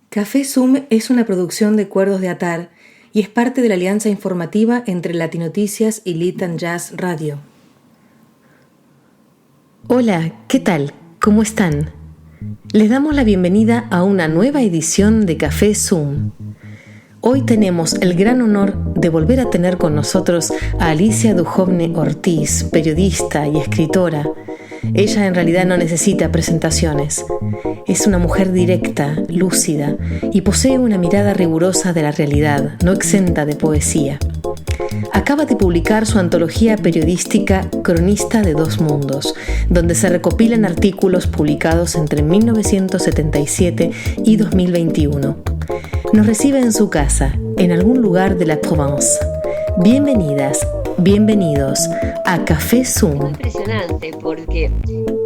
Café Zoom es una producción de Cuerdos de Atar y es parte de la alianza informativa entre Latinoticias y Litan Jazz Radio. Hola, ¿qué tal? ¿Cómo están? Les damos la bienvenida a una nueva edición de Café Zoom. Hoy tenemos el gran honor de volver a tener con nosotros a Alicia Dujovne Ortiz, periodista y escritora. Ella en realidad no necesita presentaciones. Es una mujer directa, lúcida y posee una mirada rigurosa de la realidad, no exenta de poesía. Acaba de publicar su antología periodística Cronista de dos mundos, donde se recopilan artículos publicados entre 1977 y 2021. Nos recibe en su casa, en algún lugar de la Provence. Bienvenidas, bienvenidos a Café Zoom. Fue impresionante porque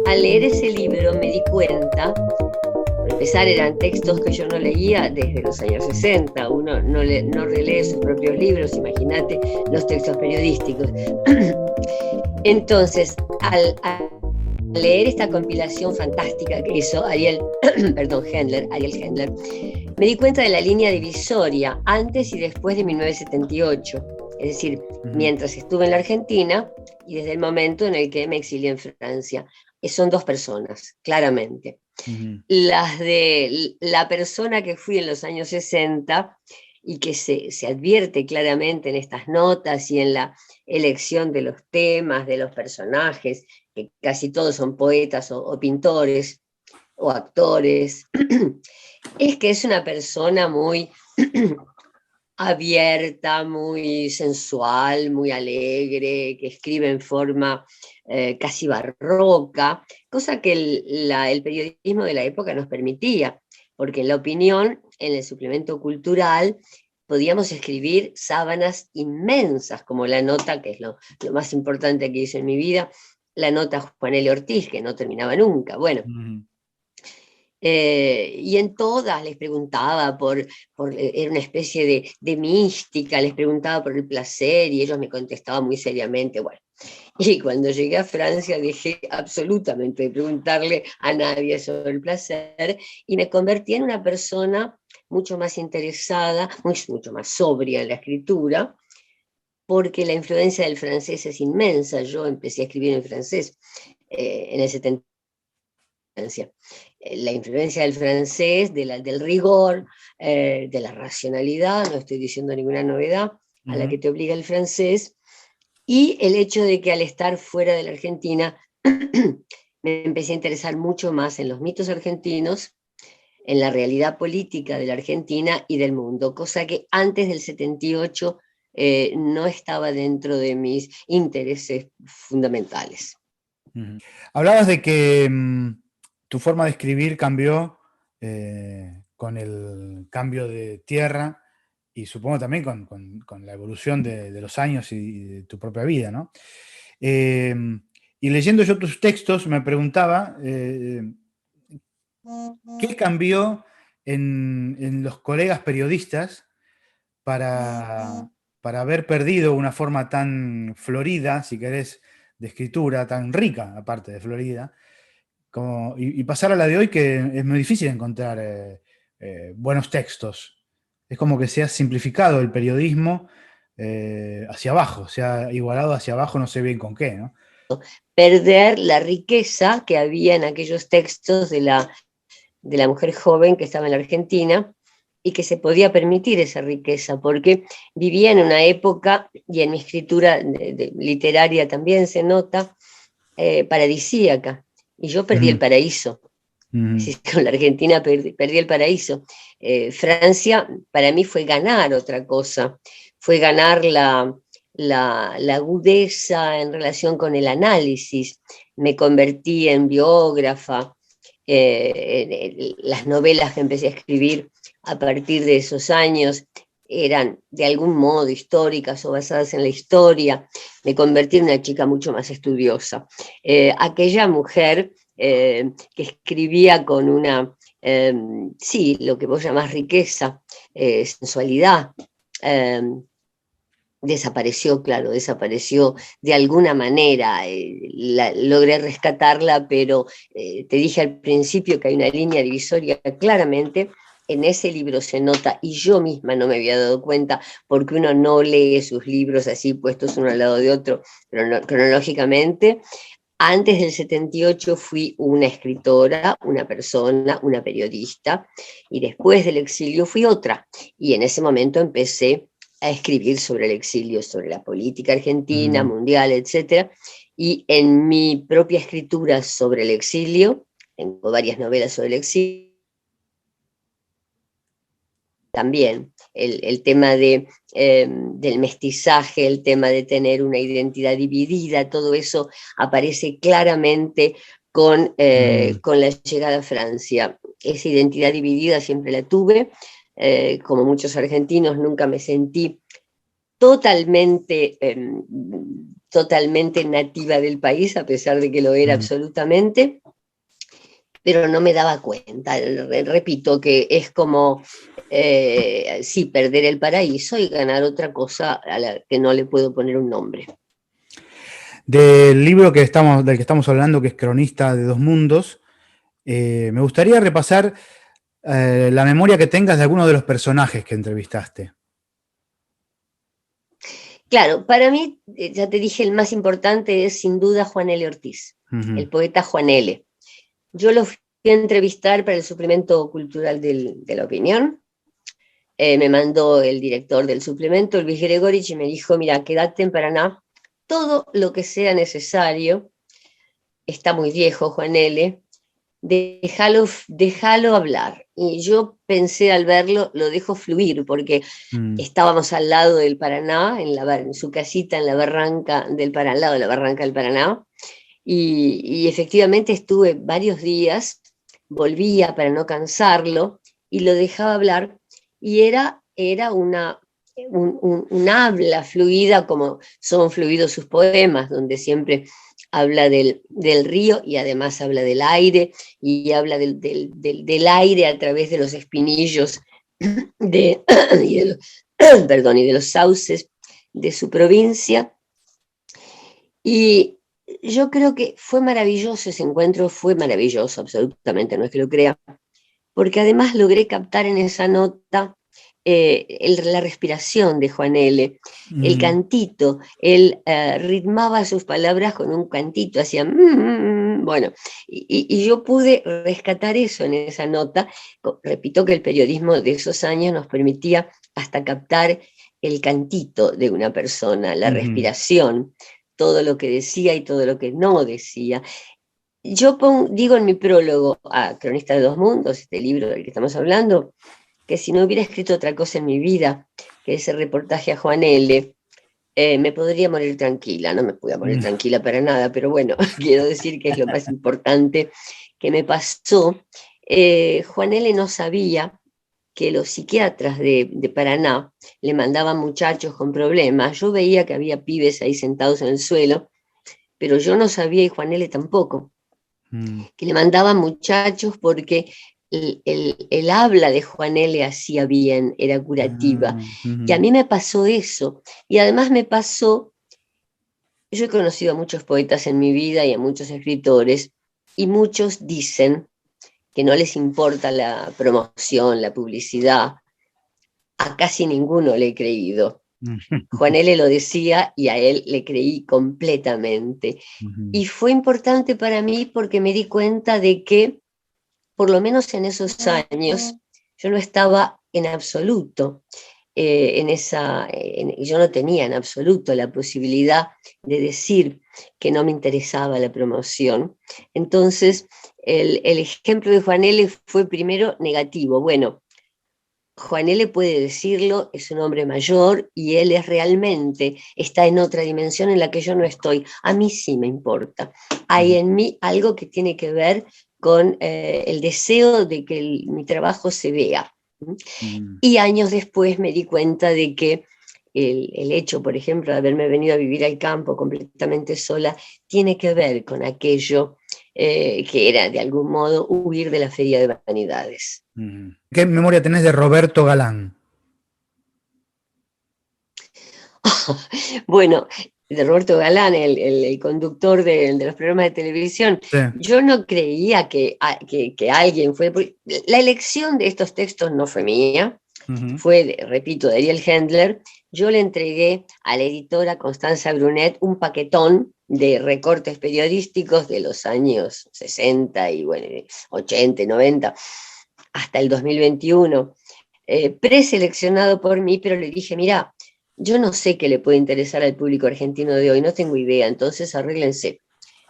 al leer ese libro me di cuenta, por empezar eran textos que yo no leía desde los años 60, uno no relee sus propios libros, imagínate los textos periodísticos. Entonces, al leer esta compilación fantástica que hizo Ariel Hendler, me di cuenta de la línea divisoria antes y después de 1978, es decir, mientras estuve en la Argentina y desde el momento en el que me exilié en Francia. Son dos personas, claramente. Las de la persona que fui en los años 60 y que se advierte claramente en estas notas y en la elección de los temas, de los personajes, que casi todos son poetas o pintores o actores, es que es una persona muy abierta, muy sensual, muy alegre, que escribe en forma casi barroca, cosa que el periodismo de la época nos permitía, porque en la opinión, en el suplemento cultural, podíamos escribir sábanas inmensas, como la nota, que es lo más importante que hice en mi vida, la nota Juan L. Ortiz, que no terminaba nunca. Bueno, y en todas les preguntaba era una especie de mística, les preguntaba por el placer y ellos me contestaban muy seriamente. Bueno, y cuando llegué a Francia dejé absolutamente de preguntarle a nadie sobre el placer y me convertí en una persona mucho más interesada, mucho más sobria en la escritura, porque la influencia del francés es inmensa. Yo empecé a escribir en francés en el 70. La influencia del francés, del rigor, de la racionalidad, no estoy diciendo ninguna novedad, a la que te obliga el francés, y el hecho de que al estar fuera de la Argentina me empecé a interesar mucho más en los mitos argentinos, en la realidad política de la Argentina y del mundo, cosa que antes del 78 no estaba dentro de mis intereses fundamentales. Hablabas de que tu forma de escribir cambió con el cambio de tierra y supongo también con la evolución de los años y de tu propia vida, ¿no? Y leyendo yo tus textos me preguntaba ¿qué cambió en los colegas periodistas para haber perdido una forma tan florida, si querés, de escritura, tan rica, aparte de florida, y pasar a la de hoy, que es muy difícil encontrar buenos textos? Es como que se ha simplificado el periodismo hacia abajo, se ha igualado hacia abajo, no sé bien con qué, ¿no? Perder la riqueza que había en aquellos textos de la mujer joven que estaba en la Argentina y que se podía permitir esa riqueza, porque vivía en una época, y en mi escritura literaria también se nota, paradisíaca, y yo perdí el paraíso. Sí, con la Argentina perdí el paraíso. Francia para mí fue ganar otra cosa, fue ganar la agudeza en relación con el análisis. Me convertí en biógrafa, las novelas que empecé a escribir a partir de esos años eran de algún modo históricas o basadas en la historia. Me convertí en una chica mucho más estudiosa. Aquella mujer que escribía con una, sí, lo que vos llamás riqueza, sensualidad, desapareció, claro, desapareció de alguna manera, logré rescatarla, pero te dije al principio que hay una línea divisoria claramente en ese libro se nota, y yo misma no me había dado cuenta, porque uno no lee sus libros así puestos uno al lado de otro cronológicamente. Antes del 78 fui una escritora, una persona, una periodista, y después del exilio fui otra. Y en ese momento empecé a escribir sobre el exilio, sobre la política argentina, mundial, etc. Y en mi propia escritura sobre el exilio, tengo varias novelas sobre el exilio, también el tema del mestizaje, el tema de tener una identidad dividida, todo eso aparece claramente con la llegada a Francia. Esa identidad dividida siempre la tuve, como muchos argentinos nunca me sentí totalmente, totalmente nativa del país, a pesar de que lo era absolutamente, pero no me daba cuenta. Repito que es como, sí, perder el paraíso y ganar otra cosa a la que no le puedo poner un nombre. Del libro del que estamos hablando, que es Cronista de dos mundos, me gustaría repasar la memoria que tengas de algunos de los personajes que entrevistaste. Claro, para mí, ya te dije, el más importante es sin duda Juan L. Ortiz, el poeta Juan L. Yo lo fui a entrevistar para el suplemento cultural de La Opinión. Me mandó el director del suplemento, Luis Gregorich, y me dijo, mira, quédate en Paraná, todo lo que sea necesario, está muy viejo Juan L., déjalo hablar. Y yo pensé al verlo, lo dejo fluir, porque estábamos al lado del Paraná, en su casita en la barranca del Paraná, al lado de la barranca del Paraná, y efectivamente estuve varios días, volvía para no cansarlo, y lo dejaba hablar, y era un habla fluida, como son fluidos sus poemas, donde siempre habla del río y además habla del aire, y habla del aire a través de los espinillos y de los, perdón, y de los sauces de su provincia. Y yo creo que fue maravilloso ese encuentro, fue maravilloso, absolutamente, no es que lo crea, porque además logré captar en esa nota la respiración de Juan L., el cantito, él ritmaba sus palabras con un cantito, hacía bueno, y yo pude rescatar eso en esa nota. Repito que el periodismo de esos años nos permitía hasta captar el cantito de una persona, la respiración, todo lo que decía y todo lo que no decía. Yo digo en mi prólogo a Cronista de dos mundos, este libro del que estamos hablando, que si no hubiera escrito otra cosa en mi vida, que ese reportaje a Juan L., me podría morir tranquila. No me podía morir tranquila para nada, pero bueno, quiero decir que es lo más importante que me pasó. Juan L. no sabía que los psiquiatras de Paraná le mandaban muchachos con problemas. Yo veía que había pibes ahí sentados en el suelo, pero yo no sabía, y Juan L. tampoco, que le mandaban muchachos porque el habla de Juan L. hacía bien, era curativa. Y a mí me pasó eso. Y además me pasó, yo he conocido a muchos poetas en mi vida y a muchos escritores, y muchos dicen que no les importa la promoción, la publicidad. A casi ninguno le he creído. Juan L. lo decía y a él le creí completamente. Y fue importante para mí porque me di cuenta de que, por lo menos en esos años, yo no estaba en absoluto yo no tenía en absoluto la posibilidad de decir que no me interesaba la promoción. Entonces, el ejemplo de Juan L. fue primero negativo. Bueno, Juan L. puede decirlo, es un hombre mayor y él está en otra dimensión en la que yo no estoy. A mí sí me importa. Hay en mí algo que tiene que ver con el deseo de que mi trabajo se vea. Y años después me di cuenta de que el hecho, por ejemplo, de haberme venido a vivir al campo completamente sola, tiene que ver con aquello que era, de algún modo, huir de la feria de vanidades. ¿Qué memoria tenés de Roberto Galán? Bueno, de Roberto Galán, el conductor de los programas de televisión. Sí. Yo no creía que alguien fue... La elección de estos textos no fue mía, fue, repito, de Ariel Hendler. Yo le entregué a la editora Constanza Brunet un paquetón de recortes periodísticos de los años 60 y bueno, 80 y 90 hasta el 2021, preseleccionado por mí, pero le dije, mira, yo no sé qué le puede interesar al público argentino de hoy, no tengo idea, entonces arréglense.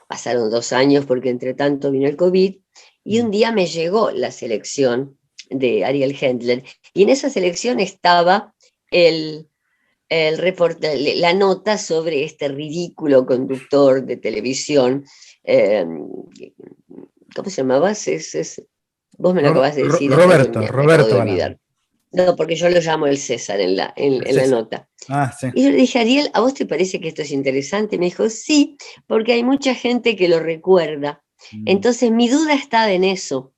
Pasaron 2 años porque entre tanto vino el COVID y un día me llegó la selección de Ariel Hendler y en esa selección estaba la nota sobre este ridículo conductor de televisión. ¿Cómo se llamaba? Vos me lo acabas de decir. Roberto acabo de olvidar. Galán. No, porque yo lo llamo el César en la nota. Sí. Y yo le dije, Ariel, ¿a vos te parece que esto es interesante? Y me dijo, sí, porque hay mucha gente que lo recuerda. Entonces mi duda estaba en eso.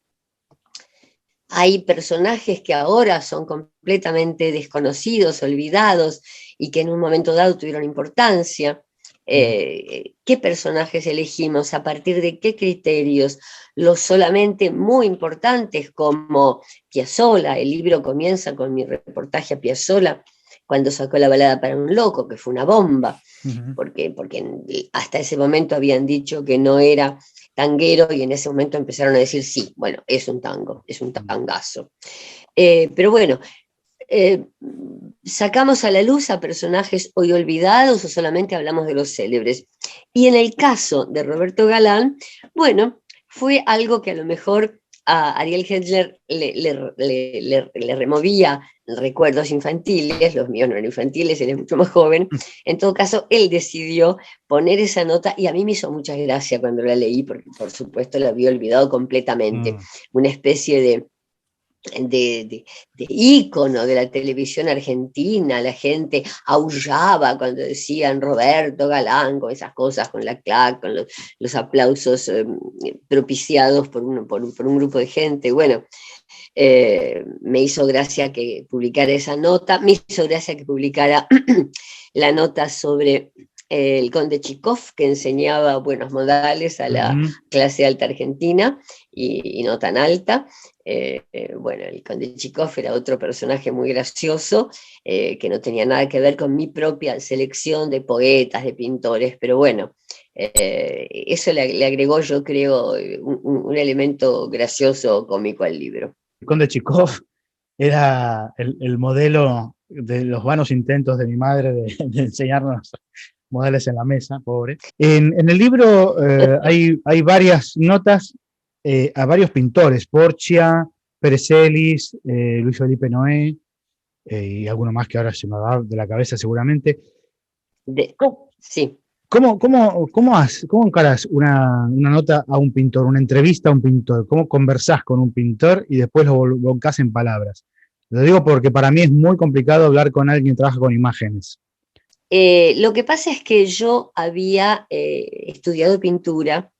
Hay personajes que ahora son completamente desconocidos, olvidados, y que en un momento dado tuvieron importancia. ¿Qué personajes elegimos? ¿A partir de qué criterios? Los solamente muy importantes como Piazzolla. El libro comienza con mi reportaje a Piazzolla cuando sacó la balada para un loco, que fue una bomba, porque hasta ese momento habían dicho que no era tanguero y en ese momento empezaron a decir sí, bueno, es un tango, es un tangazo. Pero bueno, sacamos a la luz a personajes hoy olvidados o solamente hablamos de los célebres. Y en el caso de Roberto Galán, bueno, fue algo que a lo mejor a Ariel Hendler le removía recuerdos infantiles, los míos no eran infantiles, él es mucho más joven. En todo caso, él decidió poner esa nota y a mí me hizo mucha gracia cuando la leí, porque por supuesto la había olvidado completamente. Una especie de ícono de la televisión argentina, la gente aullaba cuando decían Roberto Galán, con esas cosas, con la clac, con los aplausos propiciados por un grupo de gente. Bueno, me hizo gracia que publicara esa nota, me hizo gracia que publicara la nota sobre el conde Chikov, que enseñaba buenos modales a la clase alta argentina y no tan alta. Bueno, el conde Chikov era otro personaje muy gracioso, que no tenía nada que ver con mi propia selección de poetas, de pintores, pero bueno, eso le agregó, yo creo, un elemento gracioso, cómico al libro. El conde Chikov era el modelo de los vanos intentos de mi madre de enseñarnos modales en la mesa, pobre. En el libro hay varias notas a varios pintores, Porcia, Pérez Celis, Luis Felipe Noé, y alguno más que ahora se me va de la cabeza seguramente. Sí. ¿Cómo encarás una nota a un pintor, una entrevista a un pintor? ¿Cómo conversás con un pintor y después lo volcás en palabras? Lo digo porque para mí es muy complicado hablar con alguien que trabaja con imágenes. Lo que pasa es que yo había estudiado pintura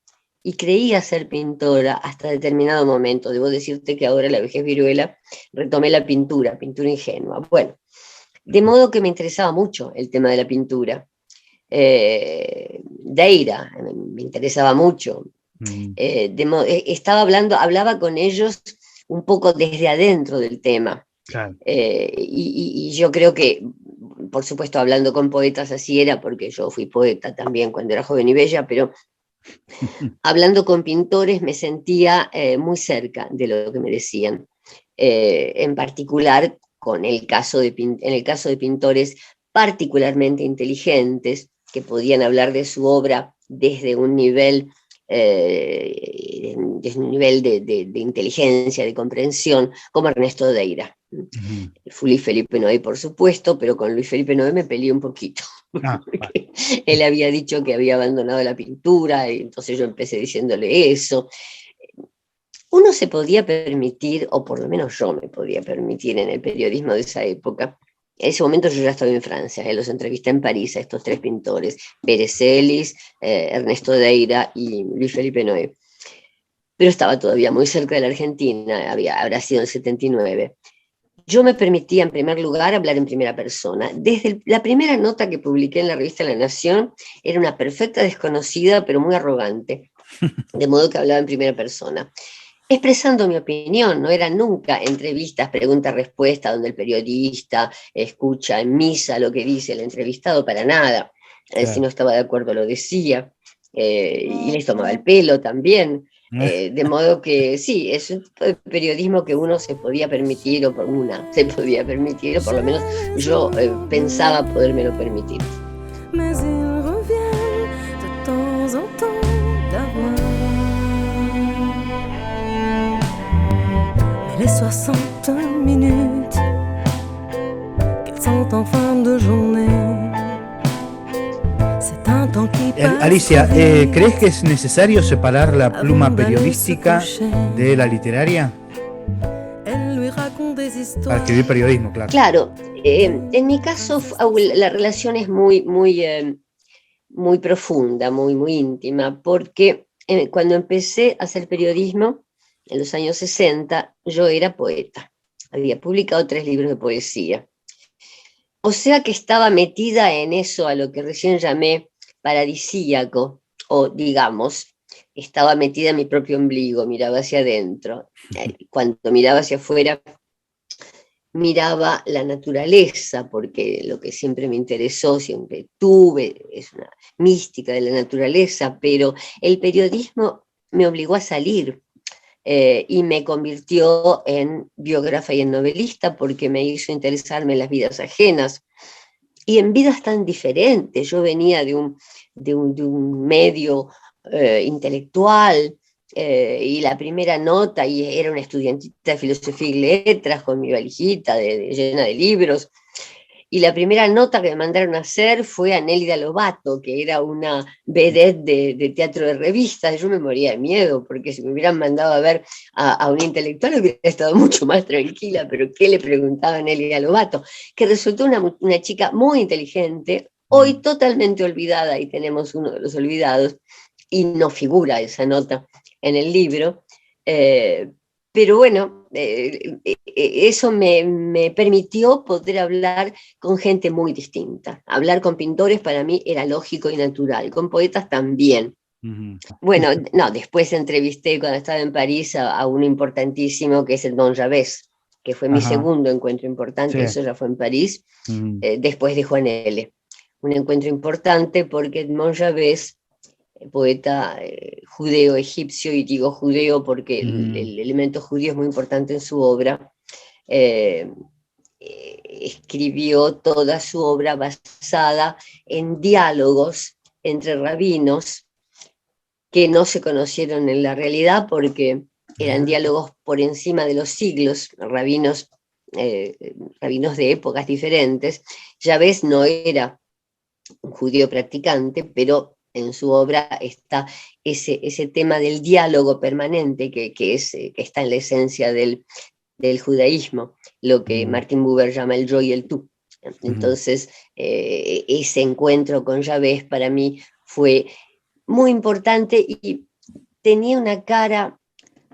y creía ser pintora hasta determinado momento. Debo decirte que ahora, la vejez viruela, retomé la pintura ingenua. Bueno, de modo que me interesaba mucho el tema de la pintura. Deira me interesaba mucho. Hablaba con ellos un poco desde adentro del tema. Claro. Y yo creo que, por supuesto, hablando con poetas así era, porque yo fui poeta también cuando era joven y bella, pero hablando con pintores me sentía muy cerca de lo que me decían. En particular, en el caso de pintores particularmente inteligentes, que podían hablar de su obra desde un nivel de inteligencia, de comprensión, como Ernesto Deira. Luis Felipe Noé, por supuesto, pero con Luis Felipe Noé me peleé un poquito. Él había dicho que había abandonado la pintura, y entonces yo empecé diciéndole eso. Uno se podía permitir, o por lo menos yo me podía permitir en el periodismo de esa época. En ese momento yo ya estaba en Francia, los entrevisté en París a estos 3 pintores, Pérez Celis, Ernesto Deira y Luis Felipe Noé. Pero estaba todavía muy cerca de la Argentina, habrá sido en 79. yo me permitía, en primer lugar, hablar en primera persona. Desde la primera nota que publiqué en la revista La Nación, era una perfecta desconocida, pero muy arrogante, de modo que hablaba en primera persona, expresando mi opinión. No eran nunca entrevistas, pregunta-respuesta, donde el periodista escucha en misa lo que dice el entrevistado, para nada. Si no estaba de acuerdo lo decía, y les tomaba el pelo también. De modo que sí, es un tipo de periodismo que uno se podía permitir, o por una se podía permitir, o por lo menos yo pensaba podérmelo permitir. Mais ils reviennent de temps en temps d'avoir. Mais les 60 minutes qu'elles sont en fin de journée, c'est un temps qui passe. Alicia, ¿crees que es necesario separar la pluma periodística de la literaria? Para escribir periodismo, claro. Claro, en mi caso la relación es muy profunda, muy íntima, porque cuando empecé a hacer periodismo, en los años 60, yo era poeta. Había publicado 3 libros de poesía. O sea que estaba metida en eso, a lo que recién llamé paradisíaco, o digamos, estaba metida en mi propio ombligo, miraba hacia adentro. Cuando miraba hacia afuera, miraba la naturaleza, porque lo que siempre me interesó, siempre tuve, es una mística de la naturaleza, pero el periodismo me obligó a salir, y me convirtió en biógrafa y en novelista, porque me hizo interesarme en las vidas ajenas, y en vidas tan diferentes. Yo venía de un medio intelectual, y la primera nota, y era una estudiantita de filosofía y letras con mi valijita llena de libros, y la primera nota que me mandaron a hacer fue a Nélida Lobato, que era una vedette de teatro de revistas. Yo me moría de miedo, porque si me hubieran mandado a ver a un intelectual hubiera estado mucho más tranquila, pero ¿qué le preguntaba a Nélida Lobato? Que resultó una chica muy inteligente, hoy totalmente olvidada, y tenemos uno de los olvidados, y no figura esa nota en el libro, pero bueno, eso me permitió poder hablar con gente muy distinta. Hablar con pintores para mí era lógico y natural, con poetas también. Bueno, no, después entrevisté cuando estaba en París a uno importantísimo, que es el Don Javés, que fue mi segundo encuentro importante, eso ya fue en París, después de Juan L. Un encuentro importante porque Edmond Javés, poeta judeo-egipcio, y digo judeo porque el elemento judío es muy importante en su obra, escribió toda su obra basada en diálogos entre rabinos que no se conocieron en la realidad, porque eran diálogos por encima de los siglos, rabinos de épocas diferentes. Javés no era un judío practicante, pero en su obra está ese tema del diálogo permanente que está en la esencia del judaísmo, lo que Martin Buber llama el yo y el tú. Entonces, ese encuentro con Javés para mí fue muy importante, y tenía una cara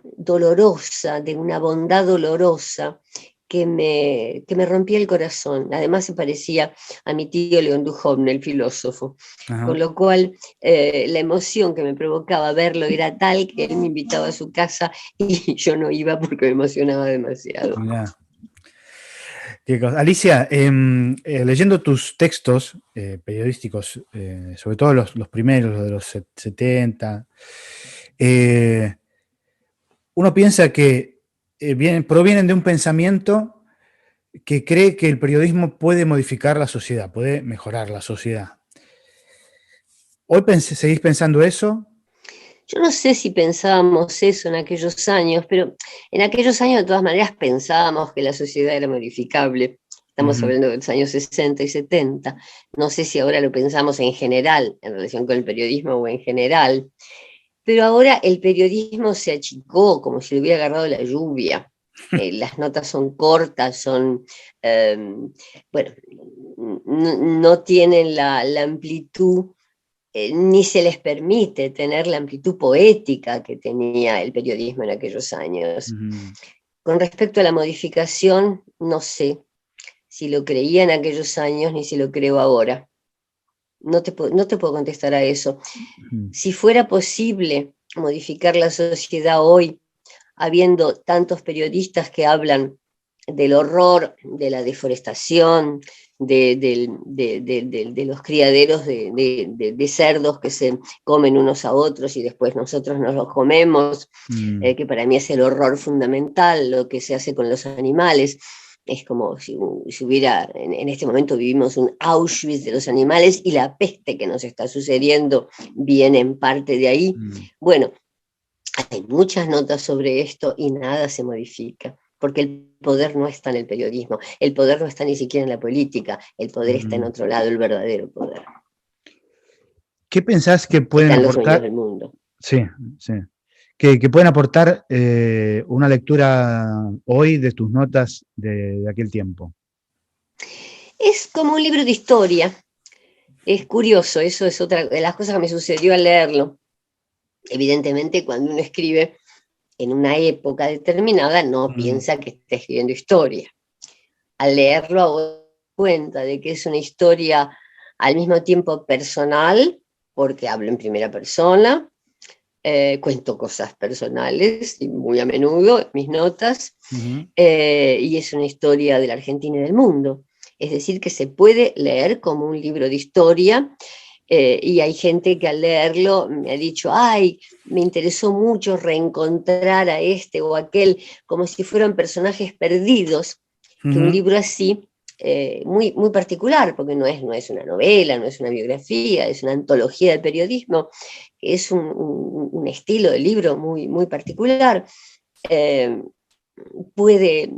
dolorosa, de una bondad dolorosa, que me rompía el corazón. Además se parecía a mi tío León Duhovne, el filósofo. Con lo cual la emoción que me provocaba verlo era tal que él me invitaba a su casa y yo no iba porque me emocionaba demasiado. Alicia, leyendo tus textos periodísticos, sobre todo los primeros, los de los 70, uno piensa que provienen de un pensamiento que cree que el periodismo puede modificar la sociedad, puede mejorar la sociedad. ¿Hoy seguís pensando eso? Yo no sé si pensábamos eso en aquellos años, pero en aquellos años de todas maneras pensábamos que la sociedad era modificable. Estamos hablando de los años 60 y 70. No sé si ahora lo pensamos en general, en relación con el periodismo o en general, pero ahora el periodismo se achicó como si le hubiera agarrado la lluvia. Las notas son cortas, no tienen la amplitud, ni se les permite tener la amplitud poética que tenía el periodismo en aquellos años. Con respecto a la modificación, no sé si lo creía en aquellos años ni si lo creo ahora. No te puedo contestar a eso. Si fuera posible modificar la sociedad hoy, habiendo tantos periodistas que hablan del horror, de la deforestación, de los criaderos de cerdos que se comen unos a otros y después nosotros nos los comemos, que para mí es el horror fundamental, lo que se hace con los animales. Es como si hubiera, en este momento vivimos un Auschwitz de los animales y la peste que nos está sucediendo viene en parte de ahí. Bueno, hay muchas notas sobre esto y nada se modifica, porque el poder no está en el periodismo, el poder no está ni siquiera en la política, el poder está en otro lado, el verdadero poder. ¿Qué pensás que pueden Están los aportar? dueños del mundo. Sí, sí. Que pueden aportar una lectura hoy de tus notas de aquel tiempo. Es como un libro de historia. Es curioso, eso es otra de las cosas que me sucedió al leerlo. Evidentemente, cuando uno escribe en una época determinada, no piensa que está escribiendo historia. Al leerlo, hago cuenta de que es una historia al mismo tiempo personal, porque hablo en primera persona, cuento cosas personales y muy a menudo en mis notas, y es una historia de la Argentina y del mundo. Es decir, que se puede leer como un libro de historia, y hay gente que al leerlo me ha dicho, ay, me interesó mucho reencontrar a este o aquel, como si fueran personajes perdidos, que un libro así, muy, muy particular, porque no es una novela, no es una biografía, es una antología del periodismo, es un estilo de libro muy, muy particular, puede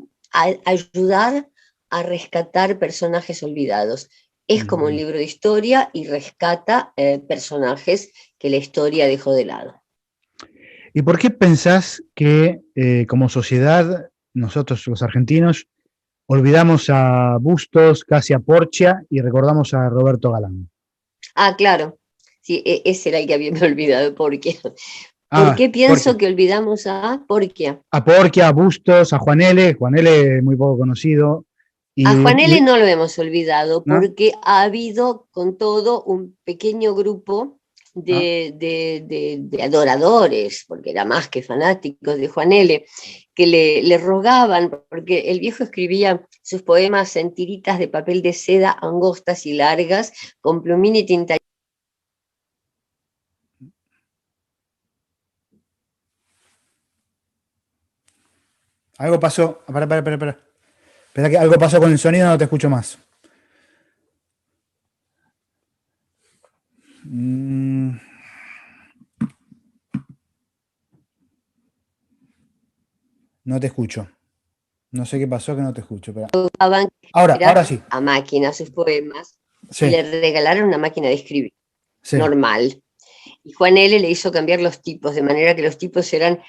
ayudar a rescatar personajes olvidados. Es como un libro de historia y rescata personajes que la historia dejó de lado. ¿Y por qué pensás que como sociedad, nosotros los argentinos, olvidamos a Bustos, casi a Porcia y recordamos a Roberto Galán? Ah, claro. Sí, ese era el que había me olvidado. ¿Por qué? ¿Por qué pienso Porcia. que olvidamos a Porcia? A Porcia, a Bustos, a Juan L., muy poco conocido. A Juan L. no lo hemos olvidado, ¿no? porque ha habido con todo un pequeño grupo de adoradores, porque era más que fanáticos de Juan L., que le rogaban, porque el viejo escribía sus poemas en tiritas de papel de seda angostas y largas, con plumín y tinta. Algo pasó. Espera que algo pasó con el sonido, no te escucho más. No te escucho. No sé qué pasó, que no te escucho. Ahora sí. A máquina sus poemas, Sí. y le regalaron una máquina de escribir, Sí. normal. Y Juan L. le hizo cambiar los tipos, de manera que los tipos eran...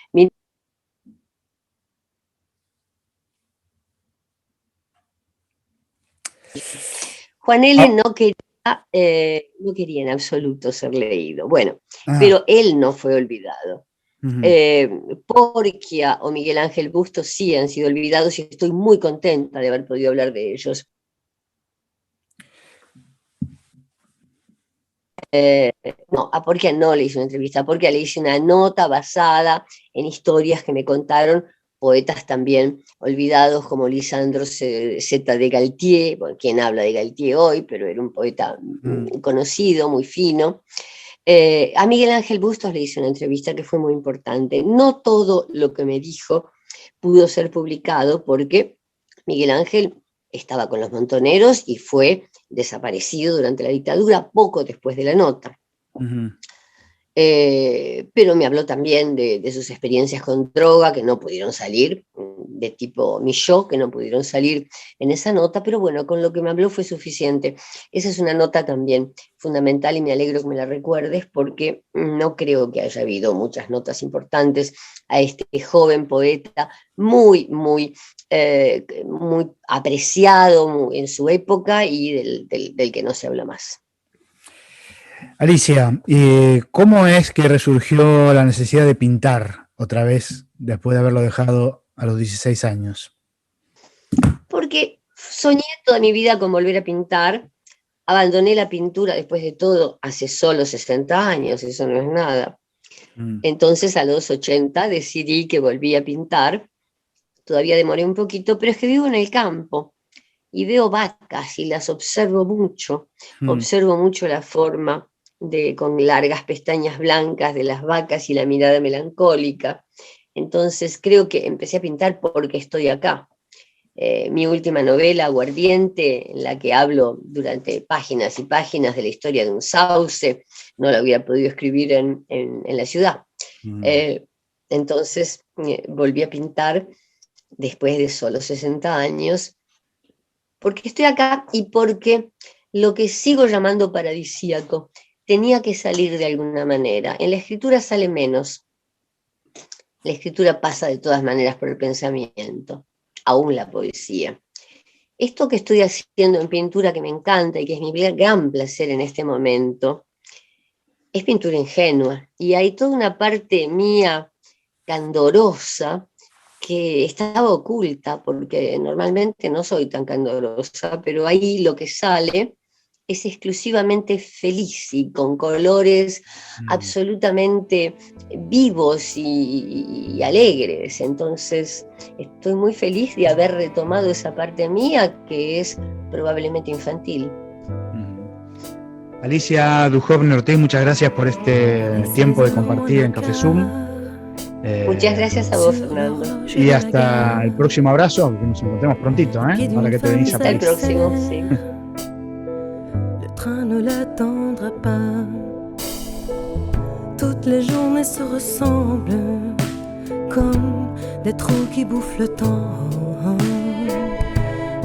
Juan L. no quería en absoluto ser leído. Bueno, pero él no fue olvidado. Porcia o Miguel Ángel Bustos sí han sido olvidados y estoy muy contenta de haber podido hablar de ellos. No, a Porcia no le hice una entrevista, a Porcia le hice una nota basada en historias que me contaron poetas también olvidados como Lisandro Z. de Galtier, bueno, quien habla de Galtier hoy, pero era un poeta conocido, muy fino. A Miguel Ángel Bustos le hice una entrevista que fue muy importante. No todo lo que me dijo pudo ser publicado porque Miguel Ángel estaba con los montoneros y fue desaparecido durante la dictadura poco después de la nota. Pero me habló también de sus experiencias con droga que no pudieron salir, de tipo Milló, que no pudieron salir en esa nota, pero bueno, con lo que me habló fue suficiente. Esa es una nota también fundamental y me alegro que me la recuerdes porque no creo que haya habido muchas notas importantes a este joven poeta muy, muy apreciado en su época y del que no se habla más. Alicia, ¿cómo es que resurgió la necesidad de pintar otra vez después de haberlo dejado a los 16 años? Porque soñé toda mi vida con volver a pintar, abandoné la pintura después de todo hace solo 60 años, eso no es nada. Entonces a los 80 decidí que volví a pintar, todavía demoré un poquito, pero es que vivo en el campo y veo vacas y las observo mucho la forma con largas pestañas blancas de las vacas y la mirada melancólica. Entonces creo que empecé a pintar porque estoy acá. Mi última novela, Aguardiente, en la que hablo durante páginas y páginas de la historia de un sauce, no la hubiera podido escribir en la ciudad. Entonces volví a pintar después de solo 60 años, porque estoy acá y porque lo que sigo llamando paradisíaco tenía que salir de alguna manera. En la escritura sale menos. La escritura pasa de todas maneras por el pensamiento, aún la poesía. Esto que estoy haciendo en pintura, que me encanta y que es mi gran placer en este momento, es pintura ingenua. Y hay toda una parte mía candorosa que estaba oculta, porque normalmente no soy tan candorosa, pero ahí lo que sale es exclusivamente feliz y con colores absolutamente vivos y alegres. Entonces estoy muy feliz de haber retomado esa parte mía que es probablemente infantil. Alicia Duhovne Ortiz, muchas gracias por este tiempo de compartir en Café Zoom. Muchas gracias a vos, Fernando. Y hasta el próximo abrazo, que nos encontremos prontito, ahora que te venís a París. Hasta el próximo, sí. Le train ne l'attendra pas. Toutes les journées se ressemblent comme des trous qui bouffent le temps.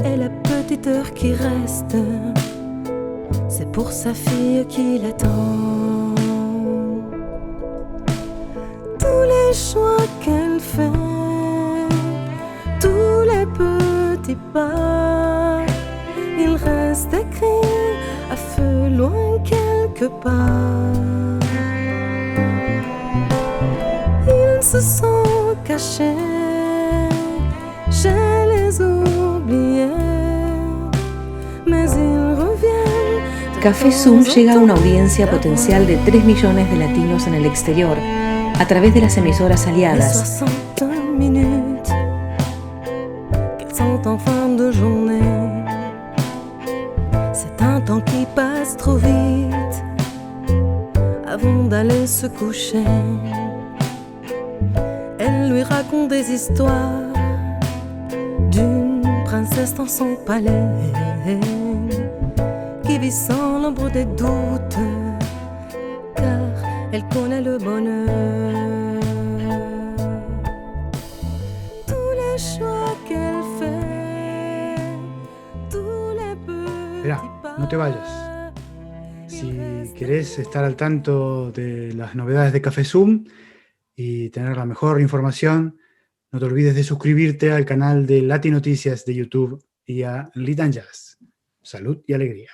Et la petite heure qui reste, c'est pour sa fille qui l'attend. Tous les choix qu'elle fait, tous les petits pas, ils restent écrits à feu loin quelque part. Ils se sont cachés, je les oubliés, mais ils reviennent. Café Zoom llega a una audiencia potencial de 3 millones de latinos en el exterior a través de las emisoras aliadas. 61 minutes qu'elles sont en fin de journée. C'est un temps qui passe trop vite avant d'aller se coucher. Elle lui raconte des histoires d'une princesse dans son palais qui vit sans l'ombre des doutes, car elle connaît le bonheur. Tous les choix qu'elle fait, tous les petits Esperá, no te vayas. Si querés estar al tanto de las novedades de Café Zoom y tener la mejor información, no te olvides de suscribirte al canal de Latinoticias de YouTube y a Lit and Jazz. Salud y alegría.